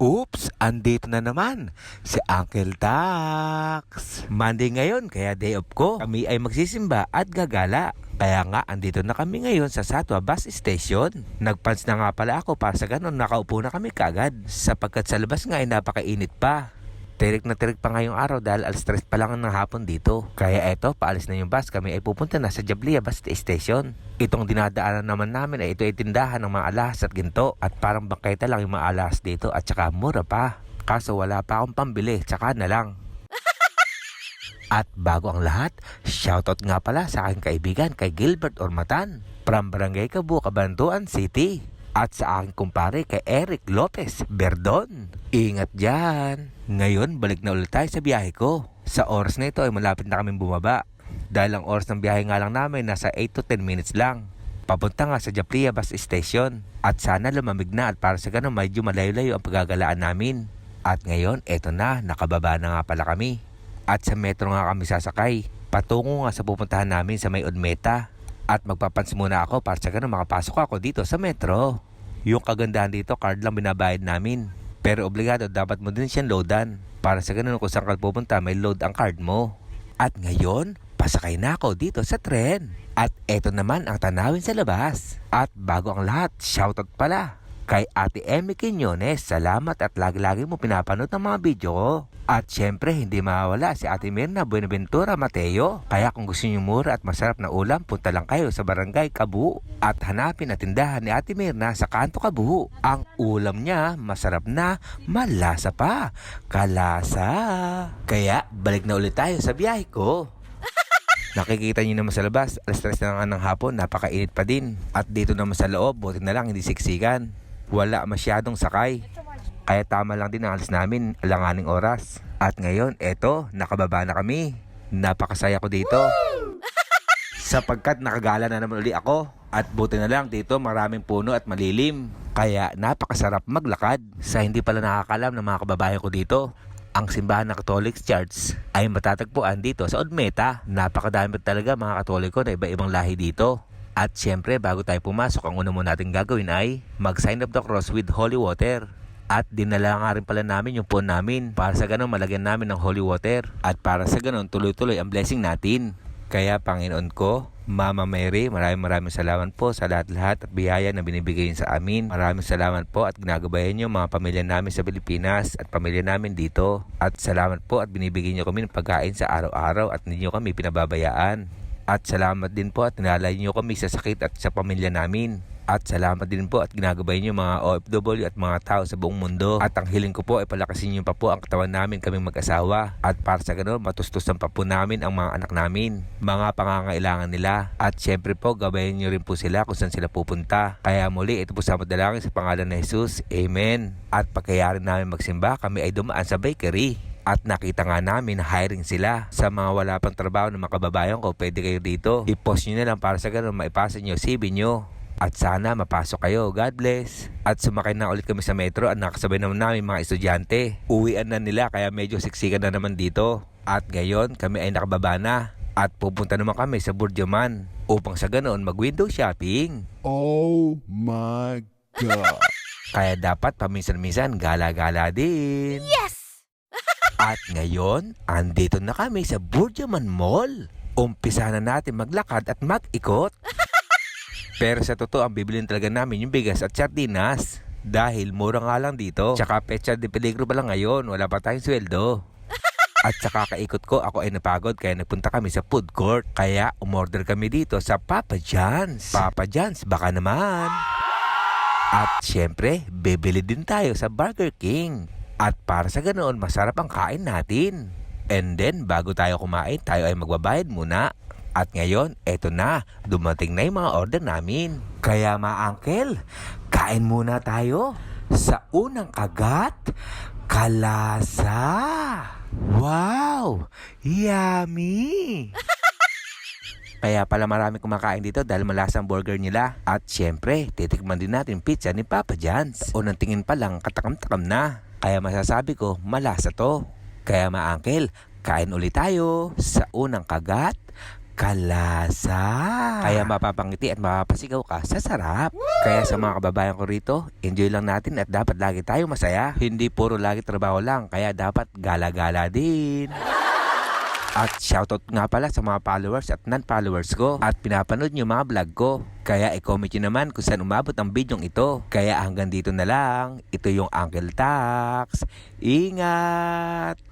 Oops, andito na naman si Uncle Dax. Monday ngayon, kaya day off ko. Kami ay magsisimba at gagala. Kaya nga, andito na kami ngayon sa Satwa Bus Station. Nagpants na nga pala ako para sa ganun nakaupo na kami kagad. Sapagkat sa labas nga ay napakainit pa. Tirik na tirik pa ngayong araw dahil alas 3 pa lang ng hapon dito. Kaya eto, paalis na yung bus. Kami ay pupunta na sa Jablia Bus Station. Itong dinadaanan naman namin ay ito ay tindahan ng mga alahas at ginto. At parang bangketa lang yung mga alahas dito at saka mura pa. Kaso wala pa akong pambili, tsaka na lang. At bago ang lahat, shoutout nga pala sa aking kaibigan kay Gilbert Ormatan from Barangay Cabu, Cabanatuan City. At sa aking kumpare kay Eric Lopez Berdon. Ingat dyan. Ngayon, balik na ulit tayo sa biyahe ko. Sa oras na ito ay malapit na kaming bumaba. Dahil ang oras ng biyahe nga lang namin nasa 8 to 10 minutes lang. Papunta nga sa Jablia Bus Station. At sana lumamig na at para sa ganun medyo malayo-layo ang paggagalaan namin. At ngayon, eto na, nakababa na nga pala kami. At sa metro nga kami sasakay. Patungo nga sa pupuntahan namin sa may Odmeta. At magpapansin muna ako para sa ganun makapasok ako dito sa metro. Yung kagandahan dito, card lang binabayad namin. Pero obligado dapat mo din siyang loadan. Para sa ganun kung saan ka pupunta may load ang card mo. At ngayon, pasakay na ako dito sa tren. At eto naman ang tanawin sa labas. At bago ang lahat, shoutout pala kay Ate Emmy Quiñones. Salamat at lagi-lagi mo pinapanood ng mga video ko. At syempre, hindi mawawala si Ate Mirna Buenaventura Mateo. Kaya kung gusto niyo mura at masarap na ulam, punta lang kayo sa Barangay Cabu. At hanapin ang tindahan ni Ate Mirna sa Kanto Cabu. Ang ulam niya, masarap na, malasa pa. Kalasa. Kaya, balik na ulit tayo sa biyahe ko. Nakikita niyo naman sa labas, alas 3 na nga ng hapon, napakainit pa din. At dito naman sa loob, buti na lang hindi siksikan. Wala masyadong sakay. Kaya tama lang din ang alis namin, alanganing oras. At ngayon, eto, nakababa na kami. Napakasaya ko dito. Sapagkat nakagala na naman uli ako. At buti na lang dito, maraming puno at malilim. Kaya napakasarap maglakad. Sa hindi pala nakakalam ng mga kababayan ko dito, ang simbahan ng Catholic Church ay matatagpuan dito sa Odmeta. Napakadami talaga mga Katoliko na iba-ibang lahi dito. At syempre, bago tayo pumasok, ang una mo natin gagawin ay mag-sign of the cross with holy water. At dinala nga rin pala namin yung phone namin para sa ganun malagyan namin ng holy water. At para sa ganun tuloy-tuloy ang blessing natin. Kaya Panginoon ko, Mama Mary, maraming salamat po sa lahat-lahat at biyaya na binibigay niyo sa amin. Maraming salamat po at ginagabayan niyo mga pamilya namin sa Pilipinas at pamilya namin dito. At salamat po at binibigay niyo kami ng pagkain sa araw-araw at hindi niyo kami pinababayaan. At salamat din po at tinalay niyo kami sa sakit at sa pamilya namin. At salamat din po at ginagabay niyo mga OFW at mga tao sa buong mundo. At ang hiling ko po ay palakasin niyo pa po ang katawan namin kaming mag-asawa. At para sa ganoon, matustusan pa po namin ang mga anak namin. Mga pangangailangan nila. At syempre po, gabayan niyo rin po sila kung saan sila pupunta. Kaya muli, ito po sa madalangin sa pangalan ng Jesus. Amen. At pagkayarin namin magsimba, kami ay dumaan sa bakery. At nakita nga namin hiring sila. Sa mga wala pang trabaho ng mga kababayan ko, pwede kayo dito. I-post nyo na lang para sa ganoon, maipasa nyo CV nyo. At sana mapasok kayo. God bless. At sumakay na ulit kami sa metro at nakasabay naman namin mga estudyante. Uwian na nila kaya medyo siksikan na naman dito. At ngayon kami ay nakababa na. At pupunta naman kami sa Burjaman upang sa ganoon mag-window shopping. Oh my God. Kaya dapat paminsan-minsan gala-gala din. Yes! At ngayon, andito na kami sa Burjaman Mall. Umpisa na natin maglakad at mag-ikot. Pero sa totoo, ang bibilin talaga namin yung bigas at sardinas. Dahil mura nga lang dito. Tsaka petsa de peligro pa lang ngayon. Wala pa tayong sweldo. At sa kakaikot ko, ako ay napagod kaya nagpunta kami sa food court. Kaya umorder kami dito sa Papa John's. Papa John's, baka naman. At syempre, bibili din tayo sa Burger King. At para sa ganoon, masarap ang kain natin. And then, bago tayo kumain, tayo ay magbabayad muna. At ngayon, eto na, dumating na yung mga order namin. Kaya uncle, kain muna tayo. Sa unang kagat, kalasa. Wow, yummy. Kaya pala marami kumakain dito dahil malasang burger nila. At syempre, titikman din natin pizza ni Papa John's. Unang tingin pa lang, katakam-takam na. Kaya masasabi ko, malasa to. Kaya uncle, kain ulit tayo. Sa unang kagat, kalasa. Kaya mapapangiti at mapapasigaw ka sa sarap. Kaya sa mga kababayan ko rito, enjoy lang natin at dapat lagi tayo masaya. Hindi puro lagi trabaho lang, kaya dapat gala-gala din. At shoutout nga pala sa mga followers at non-followers ko at pinapanood nyo mga vlog ko. Kaya i-comment nyo naman kung saan umabot ang bidyong ito. Kaya hanggang dito na lang, ito yung Uncle Tax. Ingat!